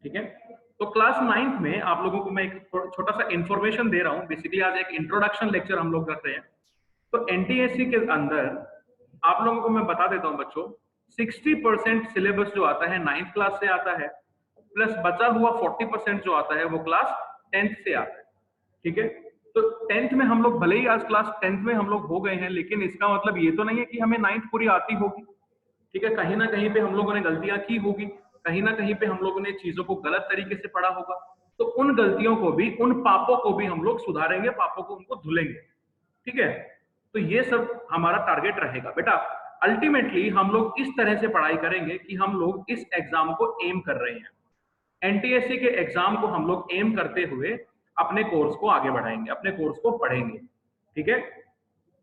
ठीक है। तो क्लास 9th में आप लोगों को मैं एक छोटा सा इंफॉर्मेशन दे रहा हूँ। बेसिकली आज एक इंट्रोडक्शन लेक्चर हम लोग कर रहे हैं। तो एनटीएससी के अंदर आप लोगों को मैं बता देता हूँ बच्चों, 60% सिलेबस जो आता है 9th क्लास से आता है, प्लस बचा हुआ 40% जो आता है वो क्लास 10th से आता है। ठीक है। तो 10th में हम लोग भले ही आज क्लास 10th में हम लोग हो गए हैं, लेकिन इसका मतलब ये तो नहीं है कि हमें 9th पूरी आती होगी। ठीक है। कहीं ना कहीं पे हम लोगों ने गलतियां की होगी, कहीं ना कहीं पे हम लोगों ने चीजों को गलत तरीके से पढ़ा होगा। तो उन गलतियों को भी, उन पापों को भी हम लोग सुधारेंगे, पापों को उनको धुलेंगे। ठीक है। तो ये सब हमारा टारगेट रहेगा बेटा। अल्टीमेटली हम लोग इस तरह से पढ़ाई करेंगे कि हम लोग इस एग्जाम को एम कर रहे हैं। एनटीएससी के एग्जाम को हम लोग एम करते हुए अपने कोर्स को आगे बढ़ाएंगे, अपने कोर्स को पढ़ेंगे। ठीक है।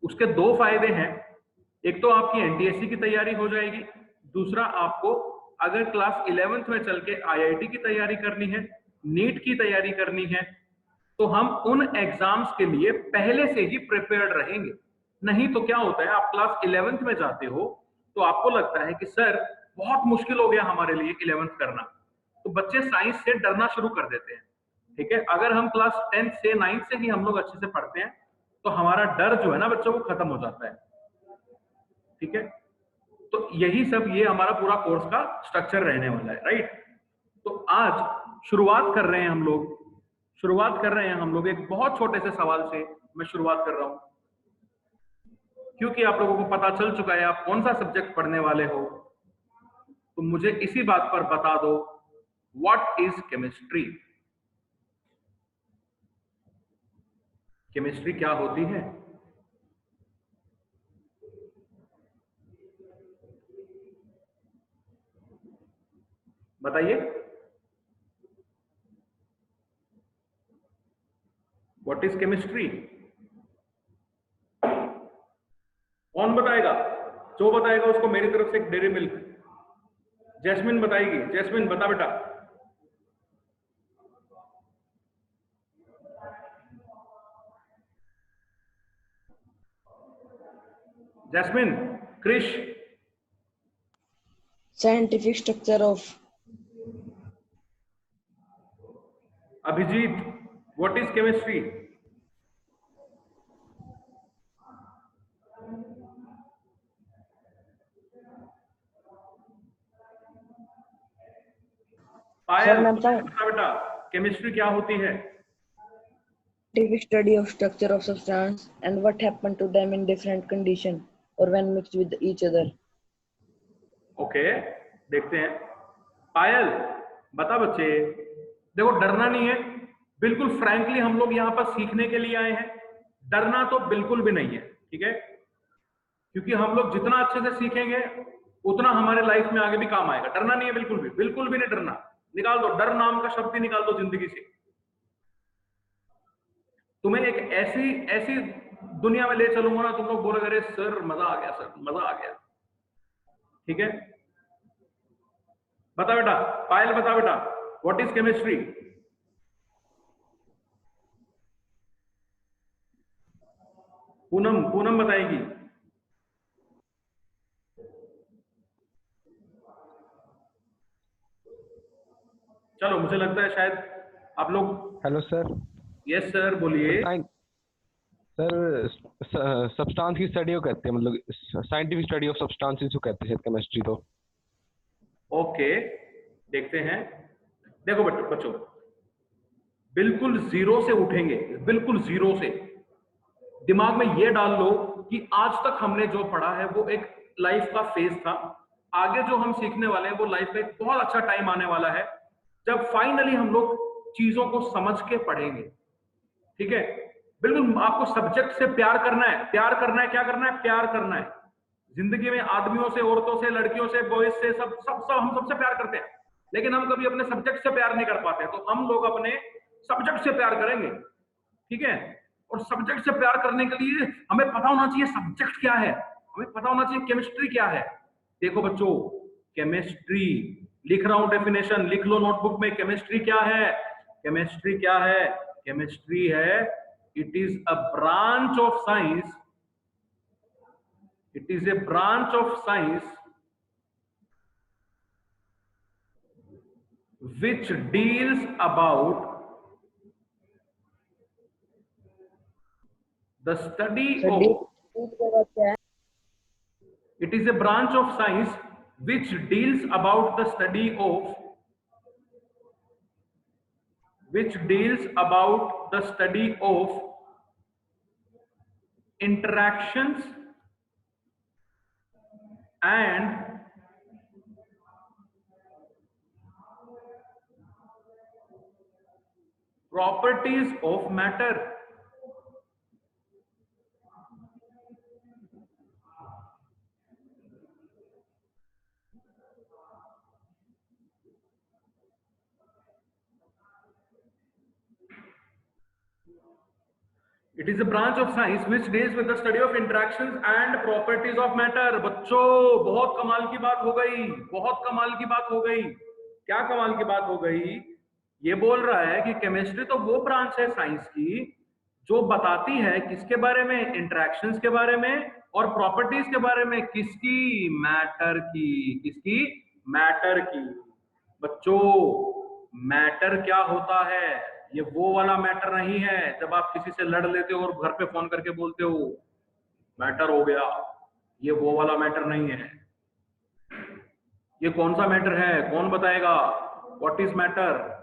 उसके दो फायदे हैं। एक तो आपकी एनटीएससी की तैयारी हो जाएगी, दूसरा आपको अगर क्लास 11th में चल के आईआईटी की तैयारी करनी है, नीट की तैयारी करनी है, तो हम उन एग्जाम्स के लिए पहले से ही प्रिपेयर्ड रहेंगे। नहीं तो क्या होता है, आप क्लास 11th में जाते हो तो आपको लगता है कि सर बहुत मुश्किल हो गया हमारे लिए 11th करना, तो बच्चे साइंस से डरना शुरू कर देते हैं। ठीक है। अगर हम क्लास 10th से 9th से ही हम लोग अच्छे से पढ़ते हैं तो हमारा डर जो है ना बच्चों को खत्म हो जाता है। ठीक है। तो यही सब ये हमारा पूरा कोर्स का स्ट्रक्चर रहने वाला है, राइट। तो आज शुरुआत कर रहे हैं हम लोग, एक बहुत छोटे से सवाल से मैं शुरुआत कर रहा हूं, क्योंकि आप लोगों को पता चल चुका है आप कौन सा सब्जेक्ट पढ़ने वाले हो। तो मुझे इसी बात पर बता दो, व्हाट इज केमिस्ट्री? केमिस्ट्री क्या होती है? बताइए, व्हाट इज केमिस्ट्री? कौन बताएगा? जो बताएगा उसको मेरी तरफ से एक डेयरी मिल्क। जैस्मिन बताएगी। जैस्मिन बता बेटा। Jasmine. Krish. Scientific structure of Abhijeet, what is chemistry? Payal, मैं बता बताऊं? बेटा, केमिस्ट्री क्या होती है? Scientific study of structure of substance and what happen to them in different condition or when mixed with each other. Okay, देखते हैं। पायल बता बच्चे। देखो डरना नहीं है, बिल्कुल फ्रैंकली हम लोग यहाँ पर सीखने के लिए आए हैं। डरना तो बिल्कुल भी नहीं है। ठीक है। क्योंकि हम लोग जितना अच्छे से सीखेंगे उतना हमारे लाइफ में आगे भी काम आएगा। डरना नहीं है, बिल्कुल भी नहीं डरना। निकाल दो, डर नाम का शब्द ही निकाल दो जिंदगी से। तुम्हें एक ऐसी ऐसी दुनिया में ले चलूंगा ना, तुम लोग बोलोगे अरे सर मजा आ गया, सर मजा आ गया। ठीक है। बता बेटा, पायल बता बेटा, what is chemistry? Poonam, Poonam बताएगी। चलो, मुझे लगता है शायद आप लोग। Hello sir. यस सर, बोलिए। सर सब्सटेंस की स्टडी को कहते हैं, मतलब साइंटिफिक स्टडी ऑफ सब्सटेंसेस को कहते हैं केमिस्ट्री। तो ओके, देखते हैं। देखो बच्चों, बिल्कुल जीरो से उठेंगे, बिल्कुल जीरो से। दिमाग में ये डाल लो कि आज तक हमने जो पढ़ा है वो एक लाइफ का फेज था। आगे जो हम सीखने वाले हैं वो लाइफ का एक बहुत अच्छा टाइम आने वाला है जब फाइनली हम लोग चीजों को समझ के पढ़ेंगे। ठीक है। बिल्कुल आपको सब्जेक्ट से प्यार करना है, प्यार करना है। क्या करना है? प्यार करना है। जिंदगी में आदमियों से, औरतों से, लड़कियों से, बॉयज से, हम सबसे प्यार करते हैं, लेकिन हम कभी अपने सब्जेक्ट से प्यार नहीं कर पाते। तो हम लोग अपने सब्जेक्ट से प्यार करेंगे। ठीक है। और सब्जेक्ट से प्यार करने के लिए हमें पता होना चाहिए सब्जेक्ट क्या है, हमें पता होना चाहिए केमिस्ट्री क्या है। देखो बच्चों, केमिस्ट्री लिख रहा हूं, डेफिनेशन लिख लो नोटबुक में। केमिस्ट्री क्या है? केमिस्ट्री क्या है? केमिस्ट्री है, it is a branch of science, it is a branch of science which deals about the study sir of, deep के बाद क्या है? it is a branch of science which deals about the study of, which deals about the study of interactions and properties of matter. It is a branch of science which deals with the study of interactions and properties of matter. बच्चों बहुत कमाल की बात हो गई, बहुत कमाल की बात हो गई। क्या कमाल की बात हो गई? ये बोल रहा है कि केमिस्ट्री तो वो ब्रांच है साइंस की जो बताती है किसके बारे में, इंटरेक्शंस के बारे में और प्रॉपर्टीज के बारे में, किसकी, मैटर की। किसकी? मैटर की। बच्चों मैटर क्या होता है? ये वो वाला मैटर नहीं है जब आप किसी से लड़ लेते हो और घर पे फोन करके बोलते हो मैटर हो गया। ये वो वाला मैटर नहीं है। ये कौन सा मैटर है? कौन बताएगा? What is matter?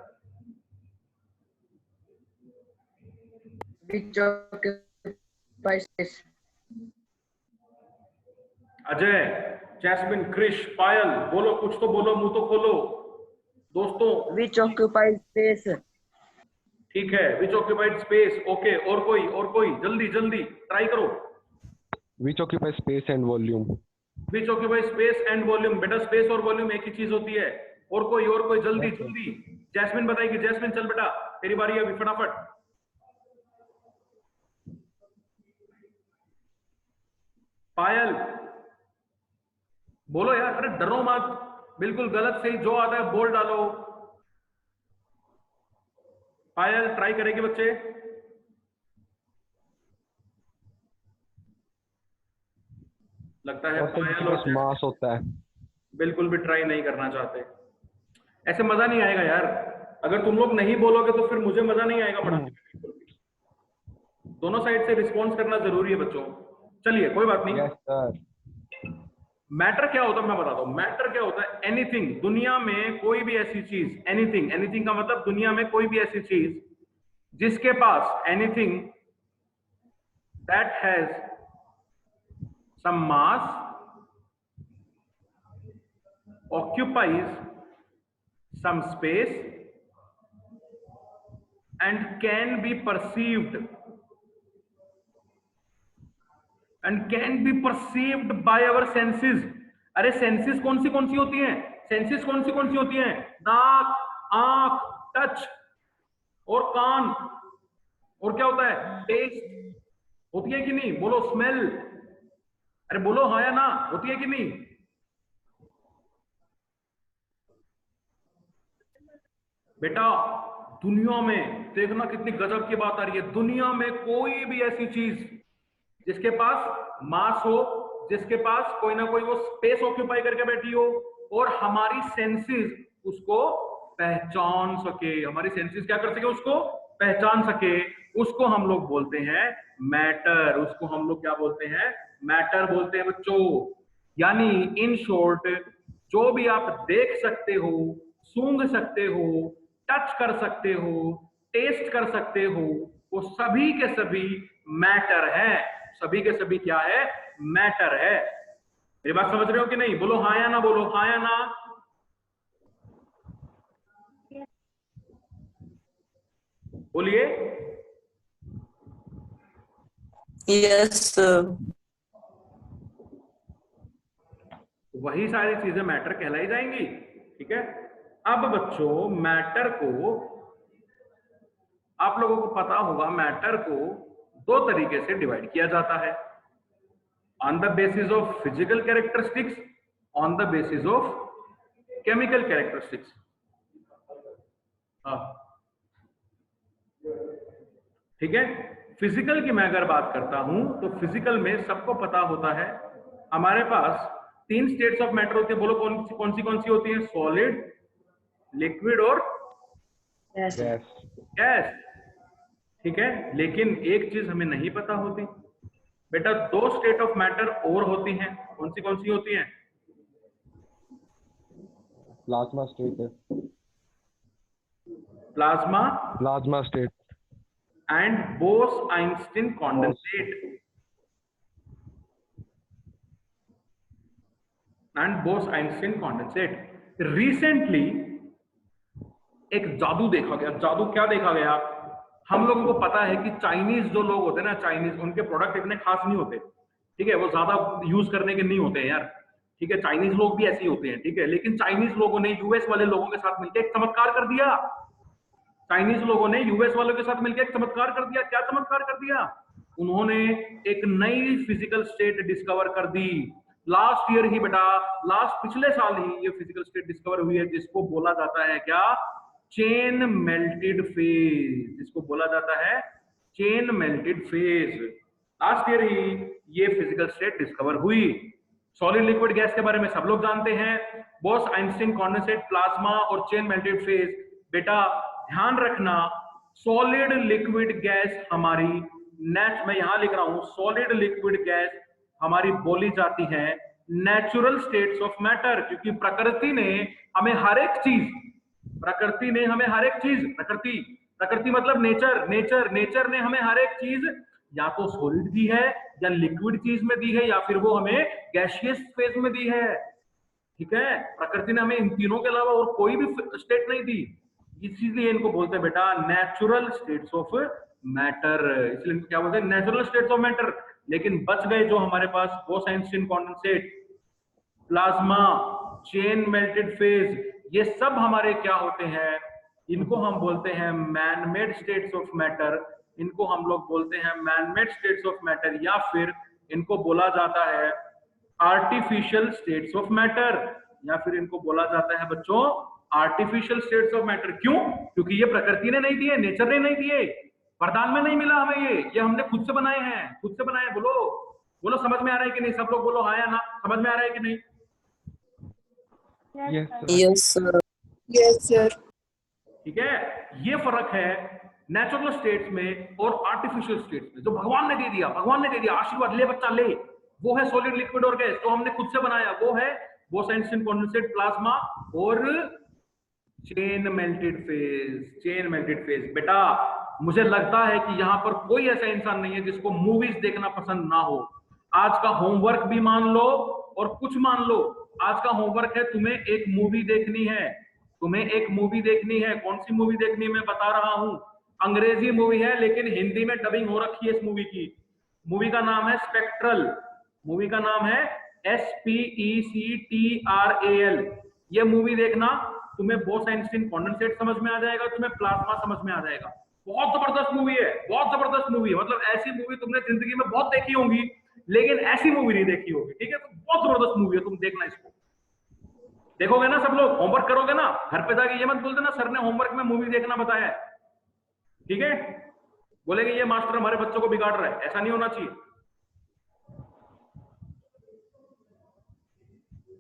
Which occupies space. Ajay, Jasmine, Krish, Payal, बोलो, कुछ तो बोलो, मुंह तो खोलो दोस्तों। Which occupies space. ठीक है, विच ऑक्यूपाइड स्पेस। ओके, और कोई जल्दी जल्दी ट्राई करो। Which occupies space and volume. Which occupied space and volume. बेटा स्पेस और वॉल्यूम एक ही चीज होती है। और कोई जल्दी जल्दी। जैस्मिन बताएगी। जैस्मिन चल बेटा, तेरी बारी है अभी, फटाफट। पायल बोलो यार, अरे डरो मत, बिल्कुल गलत सही जो आता है बोल डालो। पायल ट्राई करेगी बच्चे? लगता है पायल और मास होता है। बिल्कुल भी ट्राई नहीं करना चाहते। ऐसे मजा नहीं आएगा यार। अगर तुम लोग नहीं बोलोगे तो फिर मुझे मजा नहीं आएगा पढ़ाने में। दोनों साइड से रिस्पॉन्स करना जरूरी है बच्चों। चलिए कोई बात नहीं। Yes sir. मैटर क्या होता है मैं बताता हूं। मैटर क्या होता है? एनीथिंग, दुनिया में कोई भी ऐसी चीज, एनीथिंग, एनीथिंग का मतलब दुनिया में कोई भी ऐसी चीज जिसके पास, anything that has some mass, occupies some space and can be perceived by our senses. अरे सेंसेस कौन सी होती हैं? सेंसेस कौन सी होती हैं? नाक, आंख, टच और कान। और क्या होता है? टेस्ट होती है कि नहीं? बोलो स्मेल। अरे बोलो हाँ या ना, होती है कि नहीं? बेटा दुनिया में देखना कितनी गजब की बात आ रही है। दुनिया में कोई भी ऐसी चीज जिसके पास मास हो, जिसके पास कोई ना कोई वो स्पेस ऑक्यूपाई करके बैठी हो और हमारी सेंसेस उसको पहचान सके, हमारी सेंसेस क्या कर सके? उसको पहचान सके, उसको हम लोग बोलते हैं मैटर। उसको हम लोग क्या बोलते हैं? मैटर बोलते हैं बच्चों। यानी इन शॉर्ट, जो भी आप देख सकते हो, सूंघ सकते हो, टच कर सकते हो, टेस्ट कर सकते हो, वो सभी के सभी मैटर है। सभी के सभी क्या है? मैटर है। मेरी बात समझ रहे हो कि नहीं? बोलो हाँ या ना, बोलो हाँ या ना। बोलिए। Yes sir. वही सारी चीजें मैटर कहलाई जाएंगी। ठीक है। अब बच्चों मैटर को, आप लोगों को पता होगा, मैटर को दो तरीके से डिवाइड किया जाता है, on the basis of physical characteristics, on the basis of chemical characteristics. ठीक है। फिजिकल की मैं अगर बात करता हूं तो फिजिकल में सबको पता होता है हमारे पास तीन स्टेट्स ऑफ मैटर होते हैं। बोलो कौन सी होती है? सॉलिड, लिक्विड और Yes. गैस। गैस, ठीक है। लेकिन एक चीज हमें नहीं पता होती बेटा, दो स्टेट ऑफ मैटर और होती हैं, कौन सी होती हैं? प्लाज्मा स्टेट है। Plasma plasma state and Bose-Einstein condensate. And Bose-Einstein condensate. Recently एक जादू देखा गया। जादू क्या देखा गया? हम लोगों को पता है कि चाइनीज जो लोग होते हैं ना, चाइनीज, उनके प्रोडक्ट इतने खास नहीं होते, ठीक है, वो ज्यादा यूज करने के नहीं होते हैं यार, ठीक है, चाइनीज लोग भी ऐसे ही होते हैं, ठीक है। लेकिन चाइनीज लोगों ने यूएस वाले लोगों के साथ मिलकर एक चमत्कार कर दिया। चाइनीज लोगों ने यूएस वालों के साथ मिलकर एक चमत्कार कर दिया। क्या चमत्कार कर दिया? उन्होंने एक नई फिजिकल स्टेट डिस्कवर कर दी। लास्ट ईयर ही बेटा, पिछले साल ही ये फिजिकल स्टेट डिस्कवर हुई है, जिसको बोला जाता है क्या? Chain melted phase. जिसको बोला जाता है chain melted phase. Last year ही ये फिजिकल स्टेट डिस्कवर हुई। सॉलिड लिक्विड गैस के बारे में सब लोग जानते हैं, बोस-आइंस्टीन कॉन्डेंसेट, प्लाज्मा और चेन मेल्टेड फेज। बेटा ध्यान रखना, सॉलिड लिक्विड गैस हमारी मैं यहां लिख रहा हूं, सॉलिड लिक्विड गैस हमारी बोली जाती है नेचुरल स्टेट्स ऑफ मैटर, क्योंकि प्रकृति ने हमें हर एक चीज, प्रकृति मतलब नेचर ने हमें हर एक चीज या तो सॉलिड दी है, या लिक्विड चीज में दी है, या फिर वो हमें गैसियस फेज में दी है, ठीक है। प्रकृति ने हमें इन तीनों के अलावा और कोई भी स्टेट नहीं दी, इसीलिए इनको बोलते हैं बेटा नेचुरल स्टेट्स ऑफ मैटर। इसलिए इनको क्या बोलते हैं? Natural states of matter. लेकिन बच गए जो हमारे पास Bose Einstein condensate, plasma, chain melted phase, ये सब हमारे क्या होते हैं? इनको हम बोलते हैं man made states of matter. इनको हम लोग बोलते हैं man made states of matter, या फिर इनको बोला जाता है आर्टिफिशियल स्टेट्स ऑफ मैटर, या फिर इनको बोला जाता है बच्चों आर्टिफिशियल स्टेट्स ऑफ मैटर। क्यों? क्योंकि ये प्रकृति ने नहीं दिए, नेचर ने नहीं दिए, वरदान में नहीं मिला हमें, ये हमने खुद से बनाए हैं, खुद से बनाए। बोलो बोलो, समझ में आ रहा है कि नहीं? सब लोग बोलो हाँ या ना, समझ में आ रहा है कि नहीं? Yes sir. Yes, sir. ठीक है, ये फर्क है नेचुरल स्टेट्स में और आर्टिफिशियल स्टेट्स में। जो भगवान ने दे दिया, आशीर्वाद, ले बच्चा ले, वो है सॉलिड लिक्विड और गैस। जो हमने खुद से बनाया वो है बोस-आइंस्टीन कॉन्डेंसेट, प्लाज्मा और चेन मेल्टेड फेज। बेटा मुझे लगता है कि यहाँ पर कोई ऐसा इंसान नहीं है जिसको मूवीज देखना पसंद ना हो। आज का होमवर्क भी मान लो और कुछ मान लो, आज का होमवर्क है तुम्हें एक मूवी देखनी है, कौन सी मूवी देखनी है मैं बता रहा हूं। अंग्रेजी मूवी है लेकिन हिंदी में डबिंग हो रखी है इस मूवी की। मूवी का नाम है स्पेक्ट्रल, मूवी का नाम है SPECTRAL। ये मूवी देखना, तुम्हें बोस-आइंस्टीन कॉन्डेंसेट समझ में आ जाएगा, तुम्हें प्लाज्मा समझ में आ जाएगा। बहुत जबरदस्त मूवी है, मतलब ऐसी मूवी तुमने जिंदगी में बहुत देखी होंगी लेकिन ऐसी मूवी नहीं देखी होगी, ठीक है। तो बहुत जबरदस्त मूवी है, तुम देखना इसको। देखोगे ना सब लोग, होमवर्क करोगे ना, घर पे जाके ये मत बोल देना सर ने होमवर्क में मूवी देखना बताया है, ठीक है। बोलेंगे ये मास्टर हमारे बच्चों को बिगाड़ रहा है, ऐसा नहीं होना चाहिए।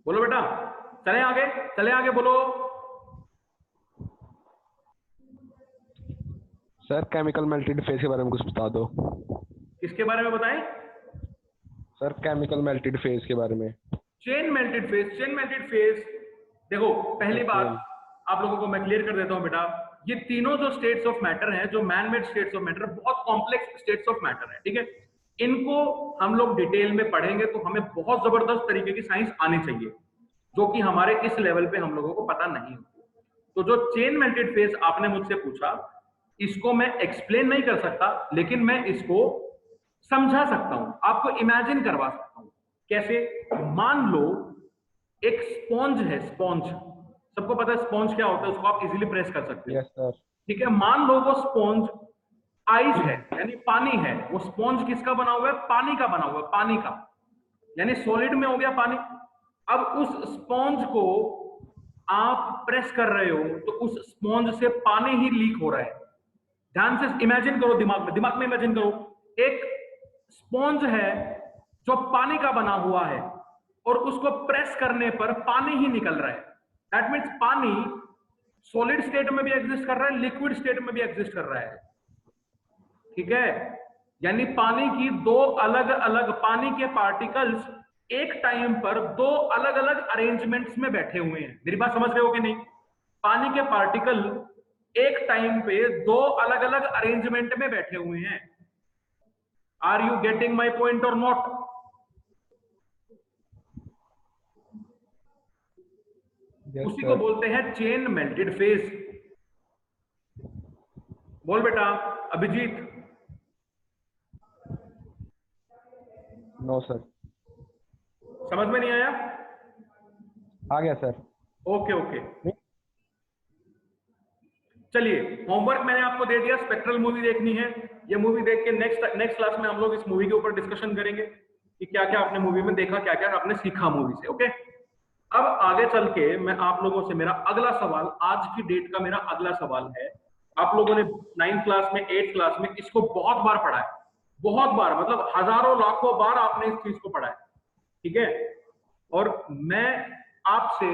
बोलो बेटा, चले आगे बोलो। सर केमिकल मेल्टेड फेज के बारे में कुछ बता दो। किसके बारे में बताएं? सर केमिकल मेल्टेड फेज के बारे में। Chain melted phase. देखो पहली बात आप लोगों को मैं क्लियर कर देता हूं बेटा, ये तीनों जो स्टेट्स ऑफ मैटर हैं, जो man made states of matter, बहुत कॉम्प्लेक्स स्टेट्स ऑफ मैटर है, ठीक है। इनको हम लोग डिटेल में पढ़ेंगे तो हमें बहुत जबरदस्त तरीके की साइंस आनी चाहिए, जो कि हमारे इस लेवल पे हम लोगों को पता नहीं होती। तो जो चेन मेल्टेड फेज आपने मुझसे पूछा, इसको मैं एक्सप्लेन नहीं कर सकता, लेकिन मैं इसको समझा सकता हूं, आपको इमेजिन करवा सकता हूं। कैसे? मान लो एक स्पॉन्ज है, सबको पता है स्पॉन्ज क्या होता है, उसको आप इजीली प्रेस कर सकते हैं, यस सर। ठीक है। मान लो वो स्पॉन्ज आइस है, यानी पानी है। वो स्पॉन्ज किसका बना हुआ है? पानी का बना हुआ है, पानी का, यानी सॉलिड में हो गया पानी। अब उस स्पॉन्ज को आप प्रेस कर रहे हो तो उस स्पॉन्ज से पानी ही लीक हो रहा है। ध्यान से इमेजिन करो, दिमाग में इमेजिन करो, एक स्पॉन्ज है जो पानी का बना हुआ है और उसको प्रेस करने पर पानी ही निकल रहा है। दैट मीन्स पानी सॉलिड स्टेट में भी एग्जिस्ट कर रहा है, लिक्विड स्टेट में भी एग्जिस्ट कर रहा है, ठीक है। यानी पानी की दो अलग अलग पानी के पार्टिकल्स एक टाइम पर दो अलग अलग अरेंजमेंट्स में बैठे हुए हैं। मेरी बात समझ रहे हो कि नहीं? पानी के पार्टिकल एक टाइम पे दो अलग अलग अरेंजमेंट में बैठे हुए हैं। Are you getting my point or not? उसी को बोलते हैं चेन मेल्टेड फेज। बोल बेटा अभिजीत। No sir. समझ में नहीं आया? आ गया सर। ओके ओके, चलिए होमवर्क मैंने आपको दे दिया, स्पेक्ट्रल मूवी देखनी है। ये मूवी देख के नेक्स्ट क्लास में हम लोग इस मूवी के ऊपर डिस्कशन करेंगे कि क्या क्या आपने मूवी में देखा, क्या क्या आपने सीखा मूवी से। ओके, अब आगे चल के मैं आप लोगों से मेरा अगला सवाल, आज की डेट का मेरा अगला सवाल है। आप लोगों ने 9th क्लास में 8th क्लास में इसको बहुत बार पढ़ा है, बहुत बार, मतलब हजारों लाखों बार आपने इस चीज को पढ़ा है, ठीक है। और मैं आपसे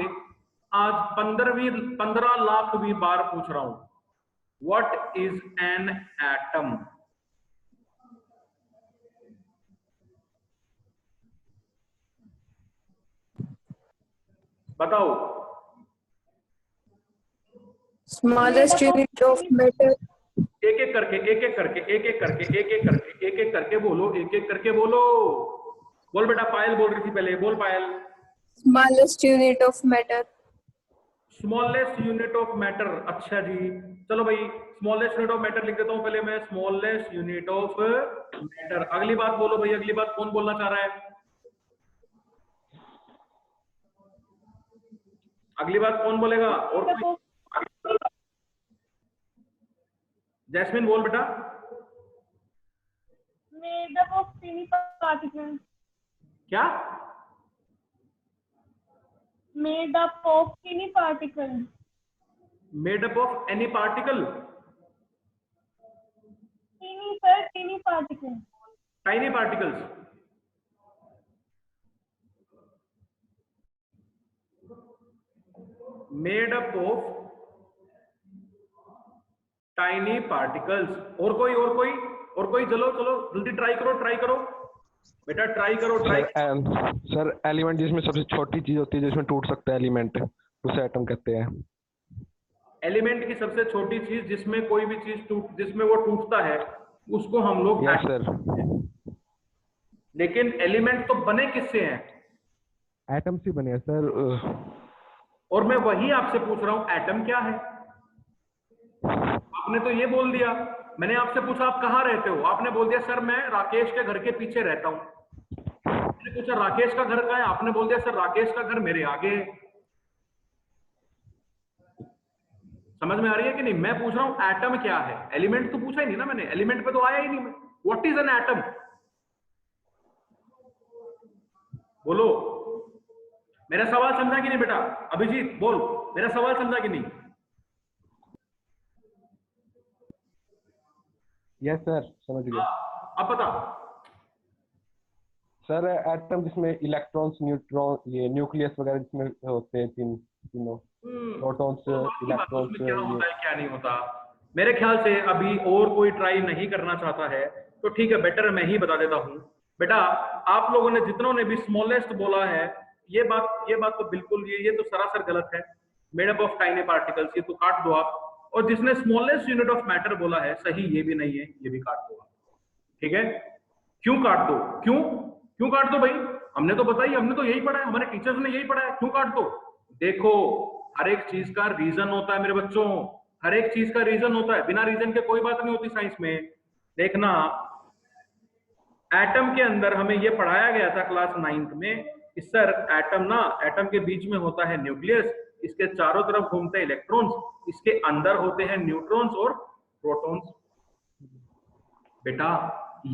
आज 15 लाखवीं बार पूछ रहा हूं, व्हाट इज एन एटम? बताओ। Smallest unit of matter. एक एक करके एक एक करके एक एक करके एक एक करके एक एक करके बोलो, एक एक करके बोलो। बोल बेटा, पायल बोल रही थी पहले, बोल पायल। Smallest unit of matter. Smallest unit of matter, अच्छा जी, चलो भाई स्मॉलेस्ट यूनिट ऑफ मैटर लिख देता हूं पहले मैं, स्मॉलेस्ट यूनिट ऑफ मैटर। अगली बात बोलो भाई, अगली बात कौन बोलना चाह रहा है? अगली बात कौन बोलेगा? और कोई? जैस्मिन बोल बेटा। Made up of tiny particles. क्या? Made up of tiny particles. Made up of any particle? Teeny, sir, teeny particles. Tiny particles? Made up of tiny particles. और कोई, और कोई, और कोई? चलो चलो जल्दी ट्राई करो, ट्राई करो बेटा, ट्राई करो, ट्राई। सर एलिमेंट जिसमें सबसे छोटी चीज होती है जिसमें टूट सकता है एलिमेंट, उसे एटम कहते हैं। एलिमेंट की सबसे छोटी चीज जिसमें कोई भी चीज जिसमें वो टूटता है उसको हम लोग यस सर। लेकिन एलिमेंट तो बने किससे हैं? एटम से बने हैं सर। और मैं वही आपसे पूछ रहा हूं, एटम क्या है? आपने तो ये बोल दिया, मैंने आपसे पूछा आप कहाँ रहते हो, आपने बोल दिया सर मैं राकेश के घर के पीछे रहता हूं। मैंने पूछा राकेश का घर कहाँ है, आपने बोल दिया सर राकेश का घर मेरे आगे है। समझ में आ रही है कि नहीं? मैं पूछ रहा हूं एटम क्या है, एलिमेंट तो पूछा ही नहीं ना मैंने, एलिमेंट पे तो आया ही नहीं मैं। What is an atom? बोलो। मेरा सवाल समझा कि नहीं बेटा? अभिजीत बोल, मेरा सवाल समझा कि नहीं? यस सर, समझ गया। अब बता। सर एटम जिसमें इलेक्ट्रॉन्स, न्यूट्रॉन, ये न्यूक्लियस वगैरह जिसमें होते हैं, तीनों प्रोटॉन्स, इलेक्ट्रॉन्स, क्या होता है क्या नहीं होता, मेरे ख्याल से अभी और कोई ट्राई नहीं करना चाहता है, तो ठीक है, बेटर मैं ही बता देता हूं। बेटा आप लोगों ने जितनों ने भी स्मॉलेस्ट बोला है, ये बात तो बिल्कुल ये तो सरासर गलत है। Made up of tiny particles, ये तो काट दो आप। और जिसने स्मॉलेस्ट यूनिट ऑफ मैटर बोला है, सही ये भी नहीं है, ये भी काट दो आप, ठीक है। क्यों काट दो? क्यों काट दो भाई? हमने तो बताई, हमने तो यही पढ़ा है, हमारे टीचर्स ने यही पढ़ा है, क्यों काट दो? देखो हर एक चीज का रीजन होता है मेरे बच्चों, हर एक चीज का रीजन होता है, बिना रीजन के कोई बात नहीं होती साइंस में। देखना एटम के अंदर हमें यह पढ़ाया गया था क्लास 9th में कि सर एटम के बीच में होता है न्यूक्लियस, इसके चारों तरफ घूमते हैं इलेक्ट्रॉन्स, इसके अंदर होते हैं न्यूट्रॉन्स और प्रोटॉन्स। बेटा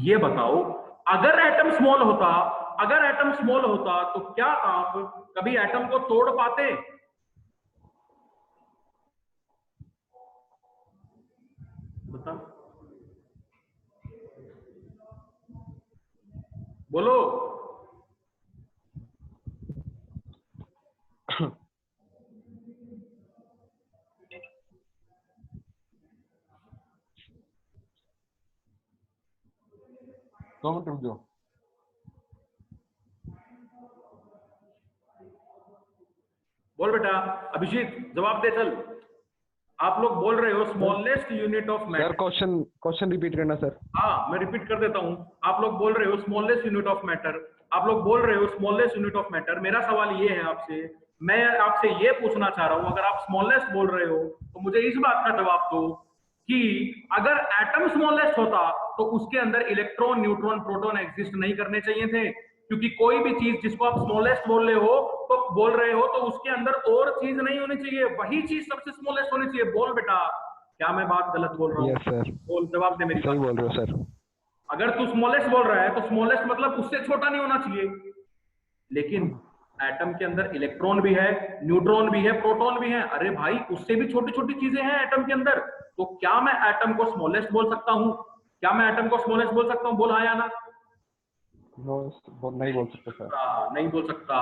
ये बताओ, अगर एटम स्मॉल होता तो क्या आप कभी एटम को तोड़ पाते? बता, बोलो। 2 मिनट रुक जाओ। बोल बेटा अभिजीत, जवाब दे चल। आप लोग बोल रहे हो smallest unit of sir matter. Question repeat करना सर। हाँ मैं रिपीट कर देता हूँ। आप लोग बोल रहे हो स्मॉलेस्ट यूनिट ऑफ मैटर, आप लोग बोल रहे हो स्मॉलेस्ट यूनिट ऑफ मैटर। मेरा सवाल ये है आपसे, मैं आपसे ये पूछना चाह रहा हूँ, अगर आप स्मॉलेस्ट बोल रहे हो तो मुझे इस बात का जवाब दो कि अगर एटम स्मॉलेस्ट होता तो उसके अंदर इलेक्ट्रॉन, न्यूट्रॉन, प्रोटॉन एग्जिस्ट नहीं करने चाहिए थे, क्योंकि कोई भी चीज जिसको आप स्मॉलेस्ट बोल रहे हो तो उसके अंदर और चीज नहीं होनी चाहिए, वही चीज सबसे स्मॉलेस्ट होनी चाहिए। बोल बेटा, क्या मैं बात गलत बोल रहा हूँ? यस सर, बोल, जवाब दे मेरी सही बात। बोल रहे हो सर। अगर तू स्मॉलेस्ट बोल रहा है तो स्मॉलेस्ट मतलब उससे छोटा नहीं होना चाहिए, लेकिन एटम के अंदर इलेक्ट्रॉन भी है, न्यूट्रॉन भी है, प्रोटॉन भी है। अरे भाई उससे भी छोटी छोटी चीजें हैं एटम के अंदर, तो क्या मैं एटम को स्मॉलेस्ट बोल सकता हूँ? क्या मैं एटम को स्मॉलेस्ट बोल सकता हूँ? बोल हाँ या ना। नहीं बोल सकते सर। नहीं बोल सकता,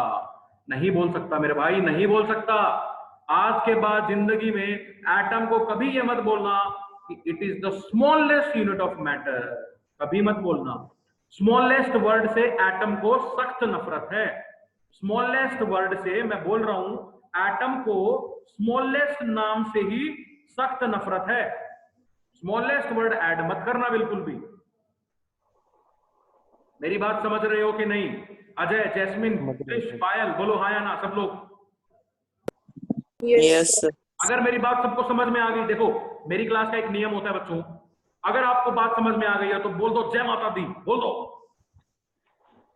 नहीं बोल सकता मेरे भाई, नहीं बोल सकता। आज के बाद जिंदगी में एटम को कभी ये मत बोलना कि it is the smallest unit of matter, कभी मत बोलना। स्मॉलेस्ट वर्ड से एटम को सख्त नफरत है। स्मॉलेस्ट वर्ड से मैं बोल रहा हूं, एटम को स्मॉलेस्ट नाम से ही सख्त नफरत है। स्मॉलेस्ट वर्ड ऐड मत करना बिल्कुल भी। मेरी बात समझ रहे हो कि नहीं? अजय, जैस्मिन, कृष, पायल, बोलो हाँ या ना सब लोग। Yes, sir. अगर मेरी बात सबको समझ में आ गई, देखो मेरी क्लास का एक नियम होता है बच्चों, अगर आपको बात समझ में आ गई है तो बोल दो जय माता दी, बोल दो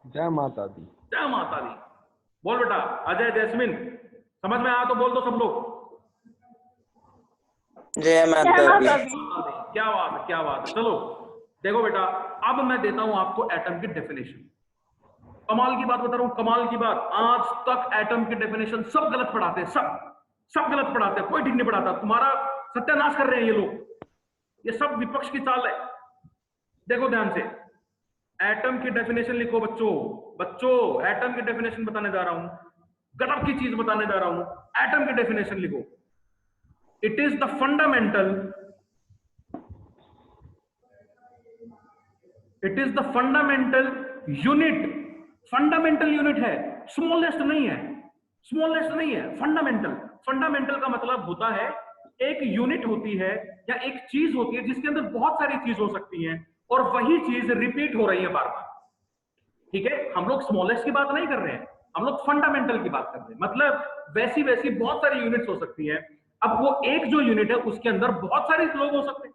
जय माता दी। जय माता दी। बोल बेटा अजय, जैस्मिन, समझ में आया तो बोल दो सब लोग जय माता दी। क्या बात है, क्या बात है। चलो देखो बेटा, अब मैं देता हूं आपको एटम की डेफिनेशन। कमाल की बात बता रहा हूं, कमाल की बात। आज तक एटम की डेफिनेशन सब गलत पढ़ाते हैं, सब गलत पढ़ाते हैं, कोई ठीक नहीं पढ़ाता। तुम्हारा सत्यानाश कर रहे हैं ये लोग, ये सब विपक्ष की चाल है। देखो ध्यान से, एटम की डेफिनेशन लिखो बच्चों, बच्चों एटम की डेफिनेशन बताने जा रहा हूं, गजब की चीज बताने जा रहा हूं। एटम की डेफिनेशन लिखो, it is the fundamental, it is the fundamental unit. Fundamental unit है, स्मॉलेस्ट नहीं है, स्मॉलेस्ट नहीं है, फंडामेंटल। फंडामेंटल का मतलब होता है एक यूनिट होती है या एक चीज होती है जिसके अंदर बहुत सारी चीज हो सकती हैं और वही चीज रिपीट हो रही है बार बार। ठीक है, हम लोग स्मॉलेस्ट की बात नहीं कर रहे हैं, हम लोग फंडामेंटल की बात कर रहे हैं। मतलब वैसी वैसी बहुत सारी यूनिट्स हो सकती है। अब वो एक जो यूनिट है उसके अंदर बहुत सारे लोग हो सकते हैं।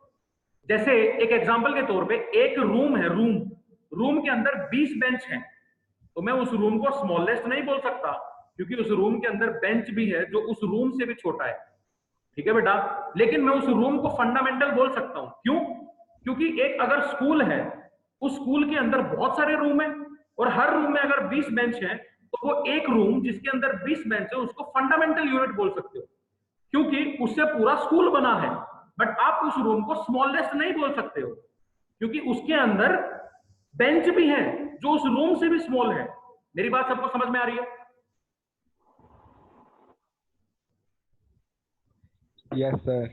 जैसे एक एग्जांपल के तौर पे एक रूम है, रूम के अंदर 20 बेंच हैं, तो मैं उस रूम को स्मॉलेस्ट नहीं बोल सकता, क्योंकि उस रूम के अंदर बेंच भी है जो उस रूम से भी छोटा है। ठीक है बेटा, लेकिन मैं उस रूम को फंडामेंटल बोल सकता हूं। क्यों? क्योंकि एक अगर स्कूल है, उस स्कूल के अंदर बहुत सारे रूम है और हर रूम में अगर 20 बेंच है तो वो एक रूम जिसके अंदर 20 बेंच है उसको फंडामेंटल यूनिट बोल सकते हो, क्योंकि उससे पूरा स्कूल बना है। बट आप उस रूम को स्मॉलेस्ट नहीं बोल सकते हो, क्योंकि उसके अंदर बेंच भी है जो उस रूम से भी स्मॉल है। मेरी बात सबको समझ में आ रही है? Yes sir.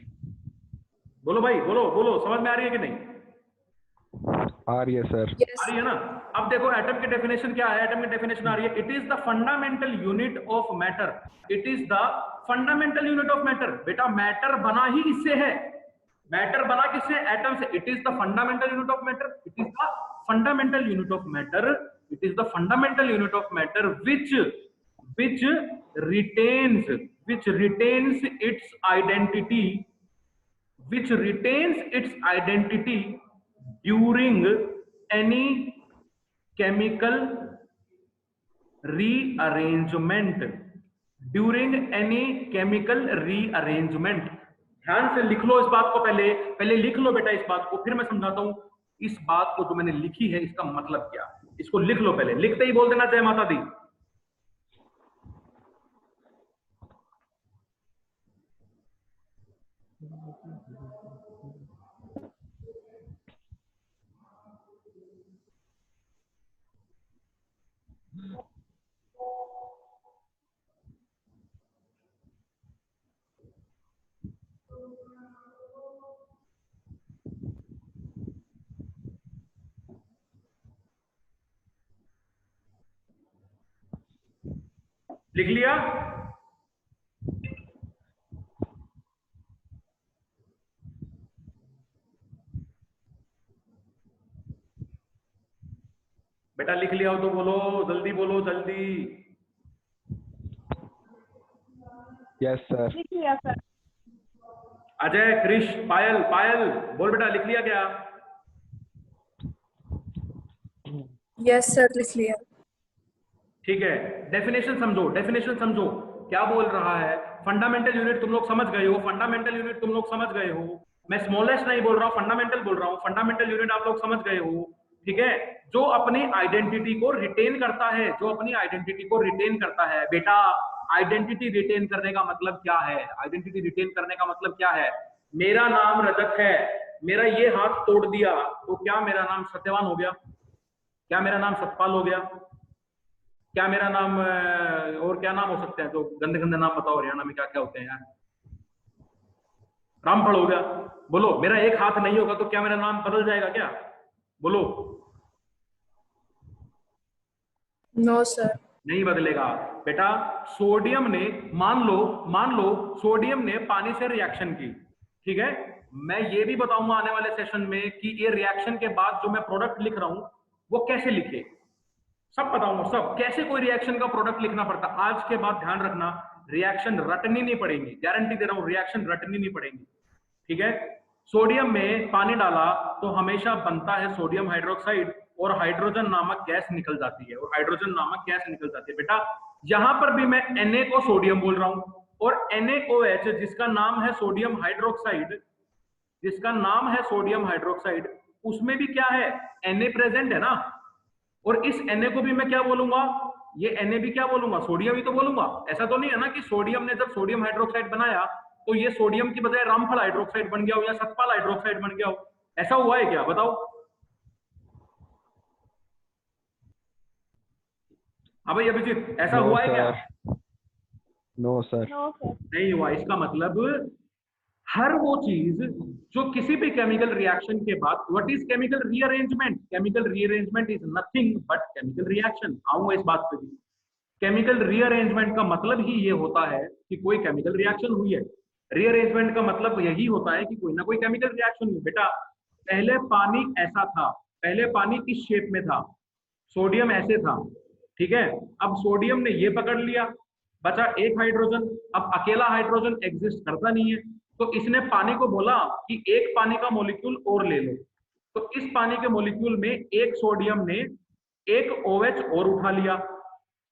बोलो भाई, बोलो बोलो, समझ में आ रही है कि नहीं? आ रही है सर। Yes. आ रही है ना? अब देखो एटम की डेफिनेशन क्या है, एटम की डेफिनेशन आ रही है, it is the fundamental unit of matter. It is the fundamental unit of matter. बेटा मैटर बना ही इससे है, मैटर बना किससे? एटम से। It is the fundamental unit of matter, it is the fundamental unit of matter, it is the fundamental unit of matter which retains its identity, which retains its identity during any chemical rearrangement, during any chemical rearrangement। ध्यान से लिख लो इस बात को, पहले पहले लिख लो बेटा इस बात को, फिर मैं समझाता हूं इस बात को जो मैंने लिखी है इसका मतलब क्या। इसको लिख लो पहले, लिखते ही बोल देना जय माता दी। लिख लिया? बेटा लिख लिया हो तो बोलो, जल्दी बोलो, जल्दी। Yes sir. लिख लिया सर। अजय, क्रिश, पायल, पायल बोल बेटा, लिख लिया क्या? Yes sir, लिख लिया। ठीक है, डेफिनेशन समझो, डेफिनेशन समझो क्या बोल रहा है। फंडामेंटल यूनिट तुम लोग समझ गए हो, फंडामेंटल यूनिट तुम लोग समझ गए हो। मैं स्मॉलेस्ट नहीं बोल रहा हूँ, फंडामेंटल बोल रहा हूँ। फंडामेंटल यूनिट आप लोग समझ गए हो, ठीक है। जो अपनी आइडेंटिटी को रिटेन करता है, जो अपनी आइडेंटिटी को रिटेन करता है। बेटा आइडेंटिटी रिटेन करने का मतलब क्या है? आइडेंटिटी रिटेन करने का मतलब क्या है? मेरा नाम रजत है, मेरा ये हाथ तोड़ दिया तो क्या मेरा नाम सत्यवान हो गया? क्या मेरा नाम सतपाल हो गया? क्या मेरा नाम और क्या नाम हो सकते हैं? तो गंदे गंदे नाम बताओ, हरियाणा में क्या क्या होते हैं यार? रामफल हो गया। बोलो, मेरा एक हाथ नहीं होगा तो क्या मेरा नाम बदल जाएगा क्या? बोलो। No sir. नहीं बदलेगा बेटा। सोडियम ने, मान लो सोडियम ने पानी से रिएक्शन की, ठीक है। मैं ये भी बताऊंगा आने वाले सेशन में कि ये रिएक्शन के बाद जो मैं प्रोडक्ट लिख रहा हूं वो कैसे लिखे, सब बताऊंगा, सब कैसे कोई रिएक्शन का प्रोडक्ट लिखना पड़ता। आज के बाद ध्यान रखना, रिएक्शन रटनी नहीं पड़ेगी, गारंटी दे रहा हूं, रिएक्शन रटनी नहीं पड़ेगी, ठीक है। सोडियम में पानी डाला तो हमेशा बनता है सोडियम हाइड्रोक्साइड और हाइड्रोजन नामक गैस निकल जाती है, और हाइड्रोजन नामक गैस निकल जाती है। बेटा यहां पर भी मैं Na को सोडियम बोल रहा हूं, और NaOH जिसका नाम है सोडियम हाइड्रोक्साइड, जिसका नाम है सोडियम हाइड्रोक्साइड, उसमें भी क्या है? Na प्रेजेंट है ना। और इस Na को भी मैं क्या बोलूंगा? ये Na भी क्या बोलूंगा? सोडियम ही तो बोलूंगा। ऐसा तो नहीं है ना कि सोडियम ने जब सोडियम हाइड्रोक्साइड बनाया तो ये सोडियम की बजाय रामफल हाइड्रोक्साइड बन गया हो या सतपाल हाइड्रोक्साइड बन गया हो। ऐसा हुआ है क्या? बताओ। हाँ भाई अभिजीत, ऐसा हुआ है क्या? No sir. No sir. नहीं हुआ। इसका मतलब हर वो चीज जो किसी भी केमिकल रिएक्शन के बाद, what is chemical rearrangement? Chemical rearrangement is nothing but chemical reaction. आऊंगा इस बात पे भी। केमिकल रीअरेंजमेंट का मतलब ही ये होता है कि कोई केमिकल रिएक्शन हुई है। रीअरेंजमेंट का मतलब यही होता है कि कोई ना कोई केमिकल रिएक्शन हुई। बेटा पहले पानी ऐसा था, पहले पानी इस शेप में था, सोडियम ऐसे था, ठीक है। अब सोडियम ने ये पकड़ लिया, बचा एक हाइड्रोजन। अब अकेला हाइड्रोजन एग्जिस्ट करता नहीं है, तो इसने पानी को बोला कि एक पानी का मॉलिक्यूल और ले लो। तो इस पानी के मॉलिक्यूल में एक सोडियम ने एक OH और उठा लिया,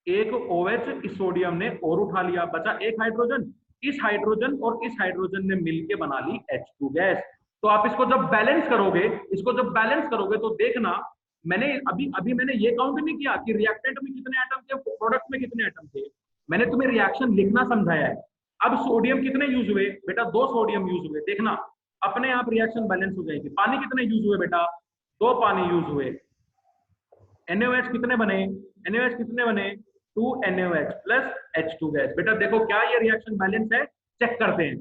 एक OH इस सोडियम ने और उठा लिया, बचा एक हाइड्रोजन। इस हाइड्रोजन और इस हाइड्रोजन ने मिलके बना ली H2 गैस। तो आप इसको जब बैलेंस करोगे, इसको जब बैलेंस करोगे तो देखना, मैंने अभी मैंने ये काउंट नहीं किया कि रिएक्टेंट में कितने एटम थे, प्रोडक्ट में कितने एटम थे। मैंने तुम्हें रिएक्शन लिखना समझाया है। अब सोडियम कितने यूज हुए? बेटा 2 सोडियम यूज हुए। देखना अपने आप रिएक्शन बैलेंस हो जाएगी। पानी कितने यूज हुए? बेटा 2 पानी यूज हुए। NaOH कितने बने? NaOH कितने बने? 2 NaOH प्लस H2 गैस। बेटा देखो क्या ये रिएक्शन बैलेंस है, चेक करते हैं।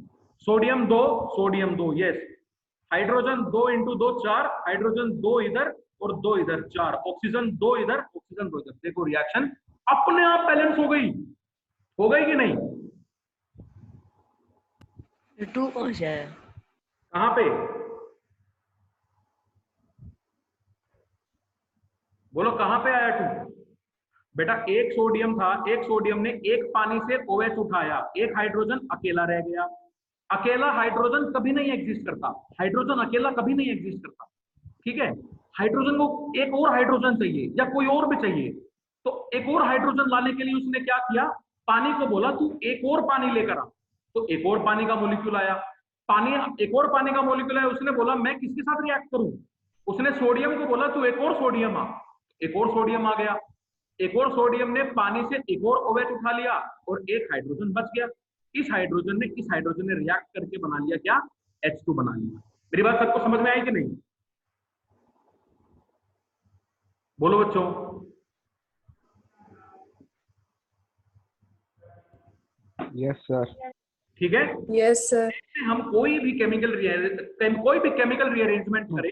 Sodium 2 yes. हाइड्रोजन 2 × 2 4, हाइड्रोजन 2 इधर और 2 इधर, 4। ऑक्सीजन 2 इधर, ऑक्सीजन 2 इधर। देखो रिएक्शन अपने आप बैलेंस हो गई कि नहीं? 2 कौन सा है? कहां पे? बोलो कहां पे आया 2? बेटा एक सोडियम था, एक सोडियम ने एक पानी से OH उठाया, एक हाइड्रोजन अकेला रह गया। अकेला हाइड्रोजन कभी नहीं एग्जिस्ट करता, हाइड्रोजन अकेला कभी नहीं एग्जिस्ट करता, ठीक है। हाइड्रोजन को एक और हाइड्रोजन चाहिए या कोई और भी चाहिए, तो एक और हाइड्रोजन लाने के लिए उसने क्या किया? पानी को बोला तू एक और पानी लेकर आ, तो एक और पानी का मॉलिक्यूल आया। एक और पानी का मॉलिक्यूल आया, उसने बोला मैं किसके साथ रिएक्ट करूं? उसने सोडियम को बोला तू एक और सोडियम आ, एक और सोडियम आ गया। एक और सोडियम ने पानी से एक और OH उठा लिया और एक हाइड्रोजन बच गया। इस हाइड्रोजन ने रिएक्ट करके बना लिया क्या? H2 बना लिया। मेरी बात सबको समझ में आई कि नहीं? बोलो बच्चों। Yes sir. ठीक है। Yes sir. हम कोई भी केमिकल रीअरेंजमेंट करें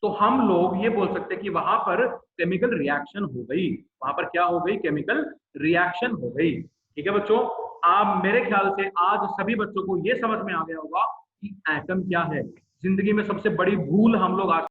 तो हम लोग ये बोल सकते हैं कि वहां पर केमिकल रिएक्शन हो गई, वहां पर क्या हो गई? केमिकल रिएक्शन हो गई, ठीक है बच्चों, आप मेरे ख्याल से आज सभी बच्चों को ये समझ में आ गया होगा कि एटम क्या है। जिंदगी में सबसे बड़ी भूल हम लोग आज